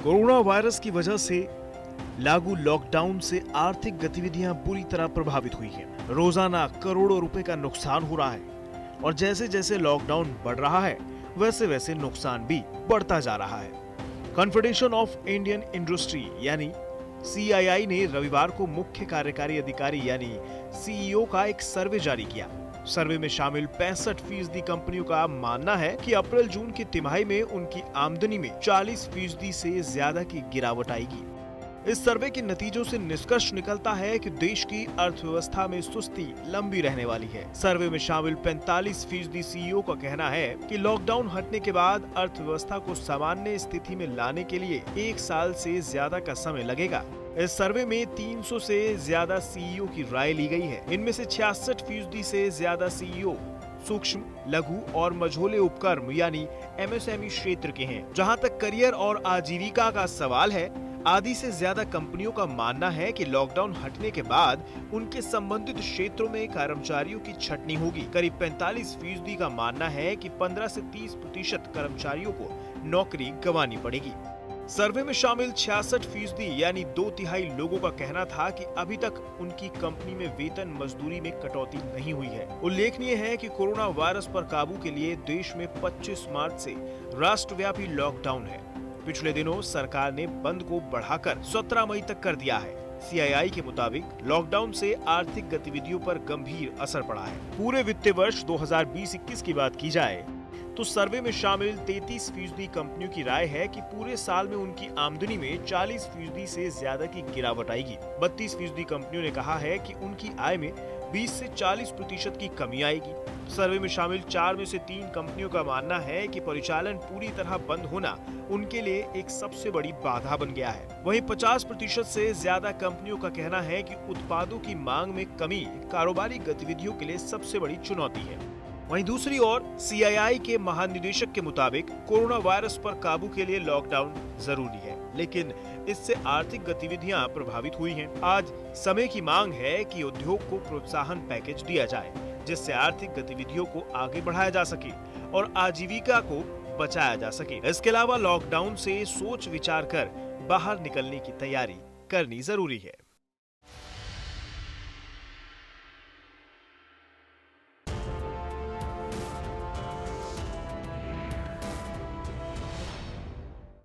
Corona virus की वजह से लागू लॉकडाउन से आर्थिक गतिविधियां बुरी तरह प्रभावित हुई हैं। रोजाना करोड़ों रुपए का नुकसान हो रहा है और जैसे जैसे लॉकडाउन बढ़ रहा है वैसे वैसे नुकसान भी बढ़ता जा रहा है। कॉन्फेडरेशन ऑफ इंडियन इंडस्ट्री यानी CII ने रविवार को मुख्य कार्यकारी अधिकारी यानी CEO का एक सर्वे जारी किया। सर्वे में शामिल 65% कंपनियों का मानना है कि अप्रैल जून की तिमाही में उनकी आमदनी में 40% से ज्यादा की गिरावट आएगी। इस सर्वे के नतीजों से निष्कर्ष निकलता है कि देश की अर्थव्यवस्था में सुस्ती लंबी रहने वाली है। सर्वे में शामिल 45% CEO का कहना है कि लॉकडाउन हटने के बाद अर्थव्यवस्था को सामान्य स्थिति में लाने के लिए 1 साल से ज्यादा का समय लगेगा। इस सर्वे में 300 से ज्यादा CEO की राय ली गई है। इनमें से 66% से ज्यादा CEO सूक्ष्म, लघु और मझोले उपक्रम यानी MSME क्षेत्र के हैं। जहां तक करियर और आजीविका का सवाल है, आधी से ज्यादा कंपनियों का मानना है कि लॉकडाउन हटने के बाद उनके संबंधित क्षेत्रों में कर्मचारियों की छटनी होगी। करीब 45% का मानना है कि 15 से 30% कर्मचारियों को नौकरी गंवानी पड़ेगी। सर्वे में शामिल 66% यानी 2/3 लोगों का कहना था कि अभी तक उनकी कंपनी में वेतन मजदूरी में कटौती नहीं हुई है। उल्लेखनीय है कि कोरोना वायरस पर काबू के लिए देश में 25 मार्च से राष्ट्रव्यापी लॉकडाउन है। पिछले दिनों सरकार ने बंद को बढ़ाकर 17 मई तक कर दिया है। CII के मुताबिक लॉकडाउन से आर्थिक गतिविधियों पर गंभीर असर पड़ा है। पूरे वित्तीय वर्ष 2020-21 की बात की जाए तो सर्वे में शामिल 33% कंपनियों की राय है कि पूरे साल में उनकी आमदनी में 40% से ज्यादा की गिरावट आएगी। 32% कंपनियों ने कहा है कि उनकी आय में 20 से 40% की कमी आएगी। सर्वे में शामिल 4 में से 3 कंपनियों का मानना है कि परिचालन पूरी तरह बंद होना उनके लिए एक सबसे बड़ी बाधा बन गया है। वहीं 50% से ज्यादा कंपनियों का कहना है कि उत्पादों की मांग में कमी कारोबारी गतिविधियों के लिए सबसे बड़ी चुनौती है। वहीं दूसरी ओर CII के महानिदेशक के मुताबिक कोरोना वायरस पर काबू के लिए लॉकडाउन जरूरी है, लेकिन इससे आर्थिक गतिविधियां प्रभावित हुई हैं। आज समय की मांग है कि उद्योग को प्रोत्साहन पैकेज दिया जाए, जिससे आर्थिक गतिविधियों को आगे बढ़ाया जा सके और आजीविका को बचाया जा सके। इसके अलावा लॉकडाउन से सोच विचार कर बाहर निकलने की तैयारी करनी जरूरी है।